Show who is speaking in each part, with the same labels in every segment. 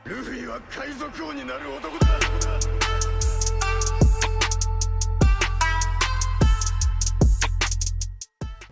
Speaker 1: ルフィは海賊王になる男だ。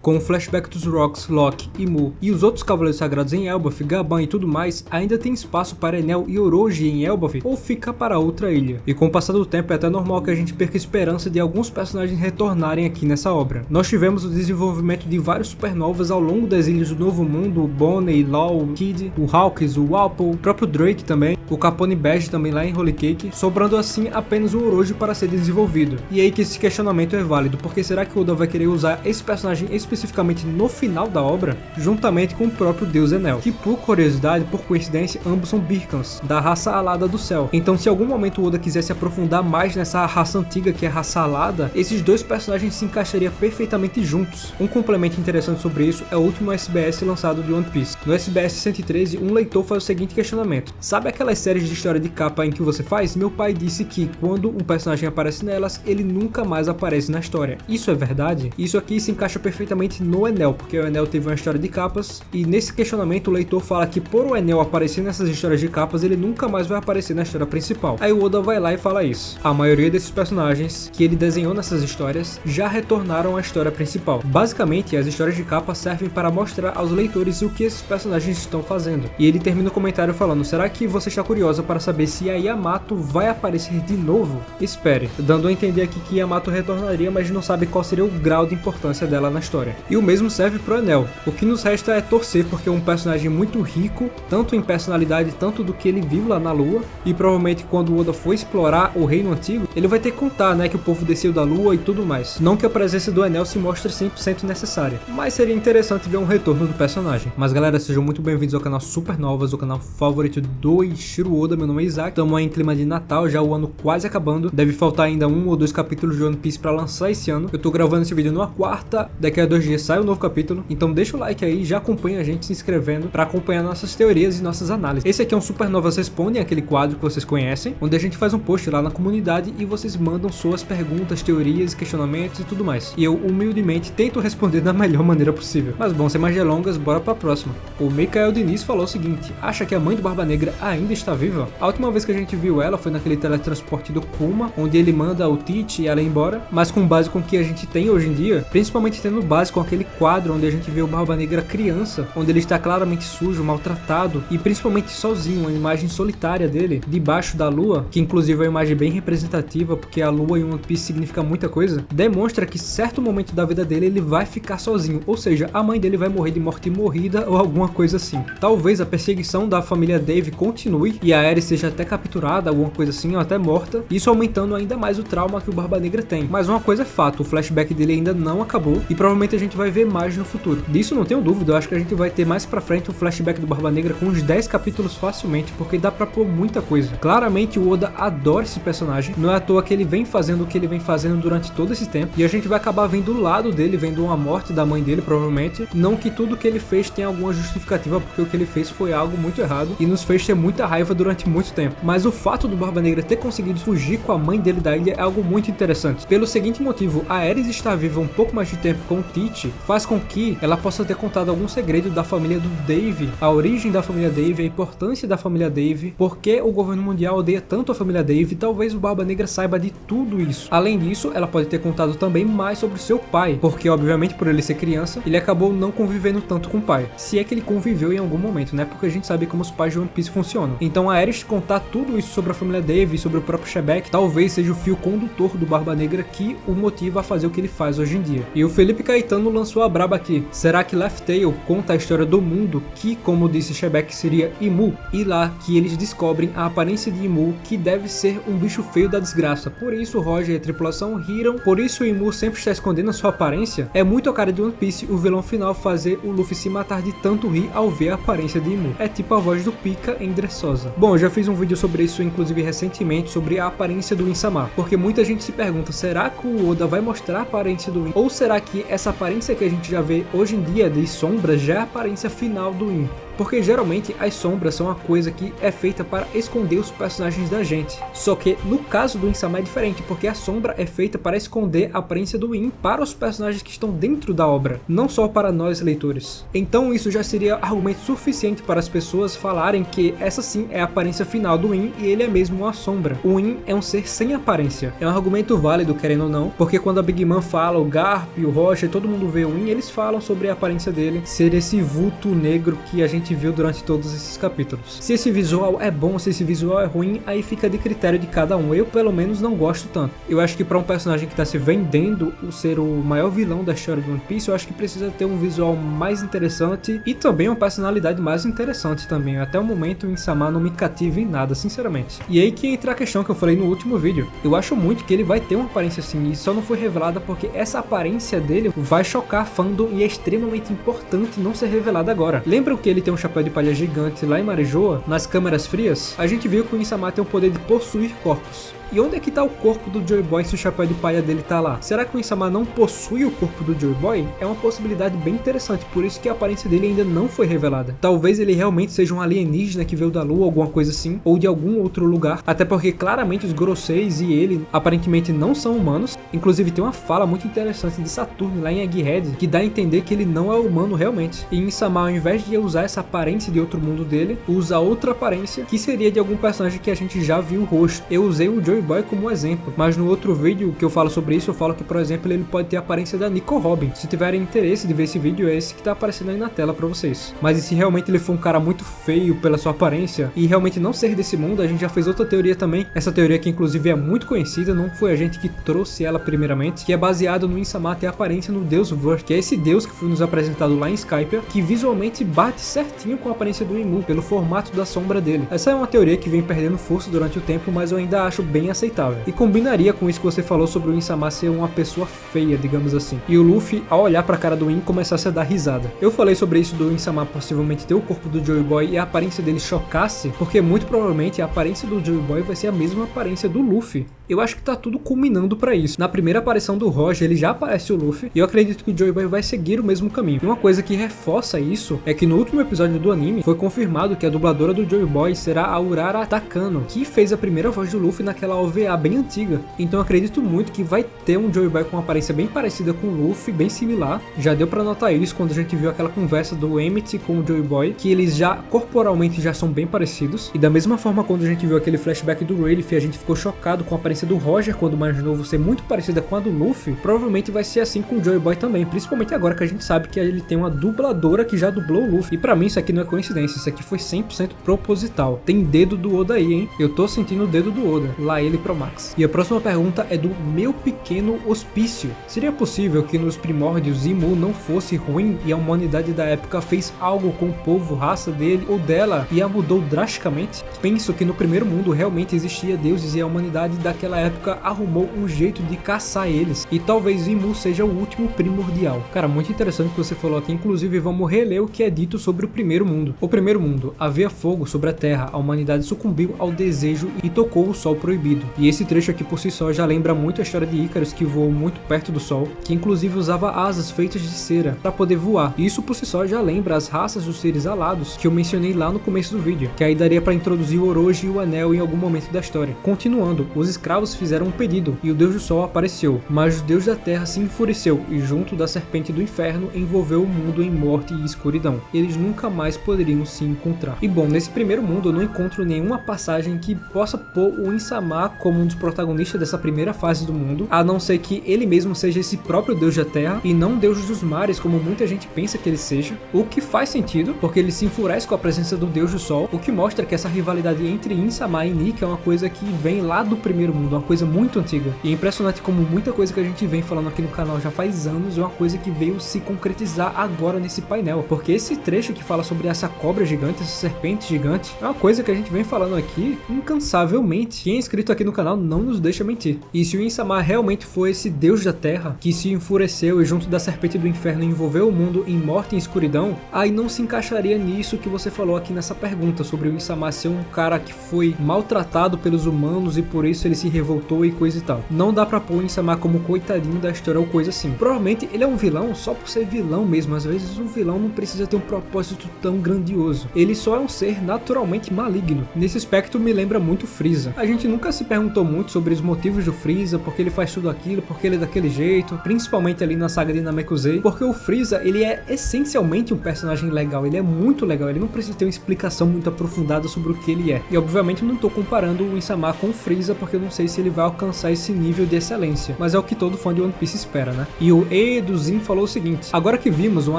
Speaker 2: Com o flashback dos Rocks, Lock, Imu e os outros Cavaleiros Sagrados em Elbaf, Gaban e tudo mais, ainda tem espaço para Enel e Orochi em Elbaf ou fica para outra ilha. E com o passar do tempo é até normal que a gente perca a esperança de alguns personagens retornarem aqui nessa obra. Nós tivemos o desenvolvimento de vários supernovas ao longo das ilhas do Novo Mundo, o Bonnie, Law, o Kid, o Hawks, o Apple, o próprio Drake também, o Capone Bege também lá em Holy Cake, sobrando assim apenas o Orochi para ser desenvolvido. E aí que esse questionamento é válido, porque será que o Oda vai querer usar esse personagem especificamente no final da obra, juntamente com o próprio deus Enel, que por curiosidade, por coincidência, ambos são Birkans, da raça alada do céu. Então se em algum momento o Oda quisesse aprofundar mais nessa raça antiga que é a raça alada, esses dois personagens se encaixariam perfeitamente juntos. Um complemento interessante sobre isso é o último SBS lançado de One Piece. No SBS 113, um leitor faz o seguinte questionamento: sabe aquelas séries de história de capa em que você faz? Meu pai disse que quando um personagem aparece nelas, ele nunca mais aparece na história. Isso é verdade? Isso aqui se encaixa perfeitamente no Enel, porque o Enel teve uma história de capas, e nesse questionamento o leitor fala que por o Enel aparecer nessas histórias de capas, ele nunca mais vai aparecer na história principal. Aí o Oda vai lá e fala isso. A maioria desses personagens que ele desenhou nessas histórias já retornaram à história principal. Basicamente, as histórias de capa servem para mostrar aos leitores o que esses personagens estão fazendo. E ele termina o comentário falando: será que você está curiosa para saber se a Yamato vai aparecer de novo? Espere, dando a entender aqui que Yamato retornaria, mas não sabe qual seria o grau de importância dela na história. E o mesmo serve pro Enel. O que nos resta é torcer, porque é um personagem muito rico, tanto em personalidade, tanto do que ele viu lá na Lua, e provavelmente quando o Oda for explorar o reino antigo, ele vai ter que contar, né, que o povo desceu da Lua e tudo mais. Não que a presença do Enel se mostre 100% necessária, mas seria interessante ver um retorno do personagem. Mas galera, sejam muito bem-vindos ao canal Supernovas, o canal favorito do Eiichiro Oda. Meu nome é Isaac, estamos aí em clima de Natal, já o ano quase acabando, deve faltar ainda 1 ou 2 capítulos de One Piece para lançar esse ano. Eu tô gravando esse vídeo numa quarta, daqui a 2 dias sai um novo capítulo, então deixa o like aí, já acompanha a gente se inscrevendo para acompanhar nossas teorias e nossas análises. Esse aqui é um Supernovas Respondem, aquele quadro que vocês conhecem, onde a gente faz um post lá na comunidade e vocês mandam suas perguntas, teorias, questionamentos e tudo mais. E eu humildemente tento responder da melhor maneira possível. Mas bom, sem mais delongas, bora pra próxima. O Mikael Diniz falou o seguinte: acha que a mãe do Barba Negra ainda está viva? A última vez que a gente viu ela foi naquele teletransporte do Kuma, onde ele manda o Teach e ela ir embora, mas com base com o que a gente tem hoje em dia, principalmente tendo base com aquele quadro onde a gente vê o Barba Negra criança, onde ele está claramente sujo, maltratado e principalmente sozinho, uma imagem solitária dele debaixo da lua, que inclusive é uma imagem bem representativa, porque a lua em One Piece significa muita coisa, demonstra que certo momento da vida dele ele vai ficar sozinho, ou seja, a mãe dele vai morrer de morte morrida ou alguma coisa assim. Talvez a perseguição da família Dave continue e a Aerith seja até capturada, alguma coisa assim, ou até morta, isso aumentando ainda mais o trauma que o Barba Negra tem. Mas uma coisa é fato, o flashback dele ainda não acabou e provavelmente a gente vai ver mais no futuro. Disso não tenho dúvida, eu acho que a gente vai ter mais pra frente o flashback do Barba Negra com uns 10 capítulos facilmente, porque dá pra pôr muita coisa. Claramente o Oda adora esse personagem, não é à toa que ele vem fazendo o que ele vem fazendo durante todo esse tempo, e a gente vai acabar vendo o lado dele, vendo uma morte da mãe dele provavelmente, não que tudo que ele fez tenha alguma justificativa, porque o que ele fez foi algo muito errado e nos fez ter muita raiva durante muito tempo, mas o fato do Barba Negra ter conseguido fugir com a mãe dele da ilha é algo muito interessante, pelo seguinte motivo: a Aerith estar viva um pouco mais de tempo com o Teach faz com que ela possa ter contado algum segredo da família do Dave, a origem da família Dave, a importância da família Dave, porque o governo mundial odeia tanto a família Dave, talvez o Barba Negra saiba de tudo isso. Além disso, ela pode ter contado também mais sobre seu pai, porque obviamente por ele ser criança, ele acabou não convivendo tanto com o pai, se é que ele conviveu em algum momento, né, porque a gente sabe como os pais de One Piece funcionam. Então a Aerith contar tudo isso sobre a família Dave e sobre o próprio Shebek, talvez seja o fio condutor do Barba Negra que o motiva a fazer o que ele faz hoje em dia. E o Felipe Caetano lançou a braba aqui: será que Laugh Tale conta a história do mundo que, como disse Shebek, seria Imu, e lá que eles descobrem a aparência de Imu, que deve ser um bicho feio da desgraça? Por isso Roger e a tripulação riram, por isso o Imu sempre está escondendo a sua aparência. É muito a cara de One Piece o vilão final fazer o Luffy se matar de tanto rir ao ver a aparência de Imu. É tipo a voz do Pika em Dressrosa. Bom, eu já fiz um vídeo sobre isso inclusive recentemente, sobre a aparência do Insama, porque muita gente se pergunta: será que o Oda vai mostrar a aparência do Insama, ou será que essa aparência aparência que a gente já vê hoje em dia de sombras já é a aparência final do In. Porque geralmente as sombras são uma coisa que é feita para esconder os personagens da gente. Só que no caso do In-sama é diferente, porque a sombra é feita para esconder a aparência do In para os personagens que estão dentro da obra, não só para nós leitores. Então isso já seria argumento suficiente para as pessoas falarem que essa sim é a aparência final do In e ele é mesmo uma sombra. O In é um ser sem aparência. É um argumento válido, querendo ou não, porque quando a Big Mom fala, o Garp, o Rocha, todo mundo vê o In, eles falam sobre a aparência dele ser esse vulto negro que a gente viu durante todos esses capítulos. Se esse visual é bom, se esse visual é ruim, aí fica de critério de cada um. Eu, pelo menos, não gosto tanto. Eu acho que para um personagem que está se vendendo o ser o maior vilão da história de One Piece, eu acho que precisa ter um visual mais interessante e também uma personalidade mais interessante também. Até o momento, o In-sama não me cativa em nada, sinceramente. E aí que entra a questão que eu falei no último vídeo. Eu acho muito que ele vai ter uma aparência assim, e só não foi revelada porque essa aparência dele vai chocar a fandom e é extremamente importante não ser revelada agora. Lembram que ele tem um chapéu de palha gigante lá em Marijoa, nas câmeras frias? A gente viu que o In-sama tem o poder de possuir corpos. E onde é que tá o corpo do Joy Boy se o chapéu de palha dele tá lá? Será que o In-sama não possui o corpo do Joy Boy? É uma possibilidade bem interessante, por isso que a aparência dele ainda não foi revelada. Talvez ele realmente seja um alienígena que veio da lua, alguma coisa assim, ou de algum outro lugar, até porque claramente os Goroseis e ele aparentemente não são humanos. Inclusive tem uma fala muito interessante de Saturno lá em Egghead, que dá a entender que ele não é humano realmente. E In-sama, ao invés de usar essa aparência de outro mundo dele, usa outra aparência, que seria de algum personagem que a gente já viu o rosto. Eu usei o Joy Boy como exemplo, mas no outro vídeo que eu falo sobre isso, eu falo que, por exemplo, ele pode ter a aparência da Nico Robin. Se tiverem interesse de ver esse vídeo, é esse que tá aparecendo aí na tela pra vocês. Mas e se realmente ele for um cara muito feio pela sua aparência e realmente não ser desse mundo, a gente já fez outra teoria também. Essa teoria que inclusive é muito conhecida, não foi a gente que trouxe ela primeiramente, que é baseada no In-sama ter a aparência no deus Vurt, que é esse deus que foi nos apresentado lá em Skypiea, que visualmente bate certinho com a aparência do Imu, pelo formato da sombra dele. Essa é uma teoria que vem perdendo força durante o tempo, mas eu ainda acho bem aceitável. E combinaria com isso que você falou sobre o In-sama ser uma pessoa feia, digamos assim. E o Luffy, ao olhar pra cara do In, começasse a dar risada. Eu falei sobre isso do In-sama possivelmente ter o corpo do Joy Boy e a aparência dele chocasse, porque muito provavelmente a aparência do Joy Boy vai ser a mesma aparência do Luffy. Eu acho que tá tudo culminando pra isso. Na primeira aparição do Roger, ele já aparece o Luffy, e eu acredito que o Joy Boy vai seguir o mesmo caminho. E uma coisa que reforça isso é que no último episódio do anime, foi confirmado que a dubladora do Joy Boy será a Urara Takano, que fez a primeira voz do Luffy naquela OVA bem antiga. Então eu acredito muito que vai ter um Joy Boy com uma aparência bem parecida com o Luffy, bem similar. Já deu pra notar isso quando a gente viu aquela conversa do Emmett com o Joy Boy, que eles já corporalmente já são bem parecidos. E da mesma forma quando a gente viu aquele flashback do Rayleigh, a gente ficou chocado com a aparência do Roger quando mais novo ser muito parecida com a do Luffy. Provavelmente vai ser assim com o Joy Boy também, principalmente agora que a gente sabe que ele tem uma dubladora que já dublou o Luffy. E pra mim isso aqui não é coincidência, isso aqui foi 100% proposital. Tem dedo do Oda aí, hein? Eu tô sentindo o dedo do Oda, lá ele pro Max. E a próxima pergunta é do Meu Pequeno Hospício. Seria possível que nos primórdios Imu não fosse ruim e a humanidade da época fez algo com o povo, raça dele ou dela e a mudou drasticamente? Penso que no primeiro mundo realmente existia deuses e a humanidade daquela época arrumou um jeito de caçar eles, e talvez Imu seja o último primordial. Cara, muito interessante o que você falou aqui, inclusive vamos reler o que é dito sobre o primeiro mundo. O primeiro mundo, havia fogo sobre a terra, a humanidade sucumbiu ao desejo e tocou o sol proibido. E esse trecho aqui por si só já lembra muito a história de Ícaros, que voou muito perto do sol, que inclusive usava asas feitas de cera para poder voar. E isso por si só já lembra as raças dos seres alados que eu mencionei lá no começo do vídeo, que aí daria para introduzir o Orochi e o Anel em algum momento da história. Continuando, os escravos fizeram um pedido e o Deus do Sol apareceu, mas o Deus da Terra se enfureceu e junto da serpente do inferno envolveu o mundo em morte e escuridão. Eles nunca mais poderiam se encontrar. E bom, nesse primeiro mundo eu não encontro nenhuma passagem que possa pôr o In-sama como um dos protagonistas dessa primeira fase do mundo, a não ser que ele mesmo seja esse próprio Deus da Terra e não Deus dos mares como muita gente pensa que ele seja, o que faz sentido, porque ele se enfurece com a presença do Deus do Sol, o que mostra que essa rivalidade entre In-sama e Nick é uma coisa que vem lá do primeiro mundo, uma coisa muito antiga. E é impressionante como muita coisa que a gente vem falando aqui no canal já faz anos é uma coisa que veio se concretizar agora nesse painel, porque esse trecho que fala sobre essa cobra gigante, essa serpente gigante, é uma coisa que a gente vem falando aqui incansavelmente. Quem é inscrito aqui no canal não nos deixa mentir. E se o Insama realmente foi esse deus da terra que se enfureceu e junto da serpente do inferno envolveu o mundo em morte e escuridão, aí não se encaixaria nisso que você falou aqui nessa pergunta sobre o Insama ser um cara que foi maltratado pelos humanos e por isso ele se revoltou e coisa e tal. Não dá pra pôr o Insama como coitadinho da história ou coisa assim. Provavelmente ele é um vilão só por ser vilão mesmo. Às vezes um vilão não precisa ter um propósito tão grandioso. Ele só é um ser naturalmente maligno. Nesse aspecto me lembra muito Frieza. A gente nunca se perguntou muito sobre os motivos do Frieza, porque ele faz tudo aquilo, porque ele é daquele jeito, principalmente ali na saga de Namekusei, porque o Frieza, ele é essencialmente um personagem legal, ele é muito legal, ele não precisa ter uma explicação muito aprofundada sobre o que ele é. E obviamente eu não tô comparando o Insama com o Frieza, porque eu não sei se ele vai alcançar esse nível de excelência, mas é o que todo fã de One Piece espera, né? E o Eduzin falou o seguinte: agora que vimos uma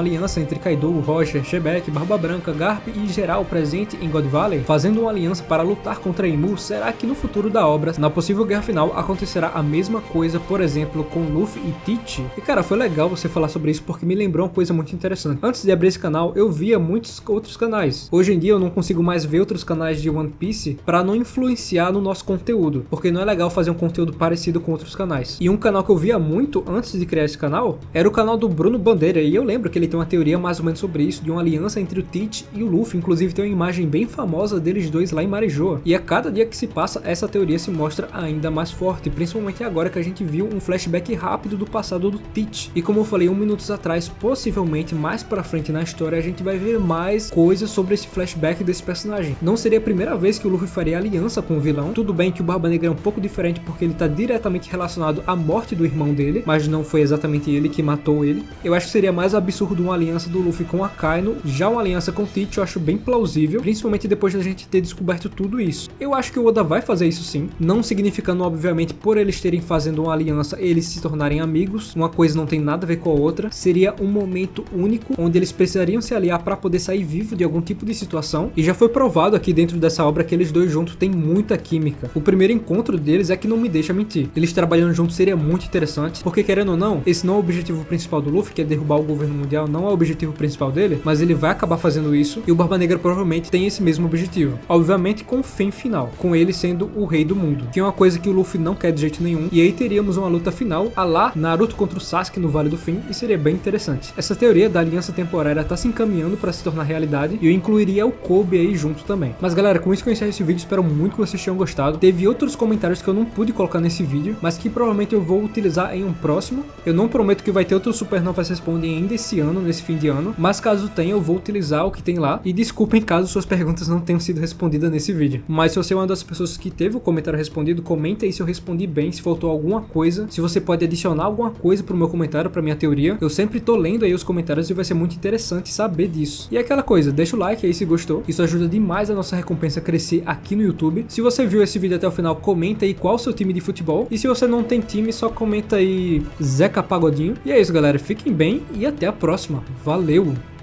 Speaker 2: aliança entre Kaido, Roger, Shebeck, Barba Branca, Garp e geral presente em God Valley, fazendo uma aliança para lutar contra Imu, será que no futuro da obra, na possível guerra final, acontecerá a mesma coisa, por exemplo, com Luffy e Teach? E cara, foi legal você falar sobre isso porque me lembrou uma coisa muito interessante. Antes de abrir esse canal, eu via muitos outros canais. Hoje em dia eu não consigo mais ver outros canais de One Piece para não influenciar no nosso conteúdo, porque não é legal fazer um conteúdo parecido com outros canais. E um canal que eu via muito antes de criar esse canal era o canal do Bruno Bandeira, e eu lembro que ele tem uma teoria mais ou menos sobre isso, de uma aliança entre o Teach e o Luffy. Inclusive tem uma imagem bem famosa deles dois lá em Marijoa. E a cada dia que se passa, essa teoria se mostra ainda mais forte, principalmente agora que a gente viu um flashback rápido do passado do Teach. E como eu falei minutos atrás, possivelmente mais pra frente na história a gente vai ver mais coisas sobre esse flashback desse personagem. Não seria a primeira vez que o Luffy faria aliança com o vilão. Tudo bem que o Barba Negra é um pouco diferente porque ele tá diretamente relacionado à morte do irmão dele, mas não foi exatamente ele que matou ele. Eu acho que seria mais absurdo uma aliança do Luffy com a Akainu. Já uma aliança com o Teach eu acho bem plausível, principalmente depois da gente ter descoberto tudo isso. Eu acho que o Oda vai fazer isso sim, não significando obviamente por eles terem fazendo uma aliança eles se tornarem amigos, uma coisa não tem nada a ver com a outra. Seria um momento único onde eles precisariam se aliar para poder sair vivo de algum tipo de situação, e já foi provado aqui dentro dessa obra que eles dois juntos têm muita química. O primeiro encontro deles é que não me deixa mentir. Eles trabalhando juntos seria muito interessante, porque querendo ou não, esse não é o objetivo principal do Luffy, que é derrubar o governo mundial, não é o objetivo principal dele, mas ele vai acabar fazendo isso, e o Barba Negra provavelmente tem esse mesmo objetivo. Obviamente com o fim final, com ele sendo o rei do mundo, que é uma coisa que o Luffy não quer de jeito nenhum, e aí teríamos uma luta final a lá Naruto contra o Sasuke no Vale do Fim, e seria bem interessante. Essa teoria da aliança temporária tá se encaminhando para se tornar realidade, e eu incluiria o Kobe aí junto também. Mas galera, com isso que eu encerro esse vídeo, espero muito que vocês tenham gostado. Teve outros comentários que eu não pude colocar nesse vídeo, mas que provavelmente eu vou utilizar em um próximo. Eu não prometo que vai ter outros Supernovas Respondem ainda esse ano, nesse fim de ano, mas caso tenha, eu vou utilizar o que tem lá, e desculpem caso suas perguntas não tenham sido respondidas nesse vídeo. Mas se você é uma das pessoas que teve o comentário respondido, comenta aí se eu respondi bem, se faltou alguma coisa, se você pode adicionar alguma coisa pro meu comentário, pra minha teoria. Eu sempre tô lendo aí os comentários e vai ser muito interessante saber disso. E é aquela coisa, deixa o like aí se gostou, isso ajuda demais a nossa recompensa a crescer aqui no YouTube. Se você viu esse vídeo até o final, comenta aí qual o seu time de futebol, e se você não tem time, só comenta aí Zeca Pagodinho. E é isso galera, fiquem bem e até a próxima. Valeu!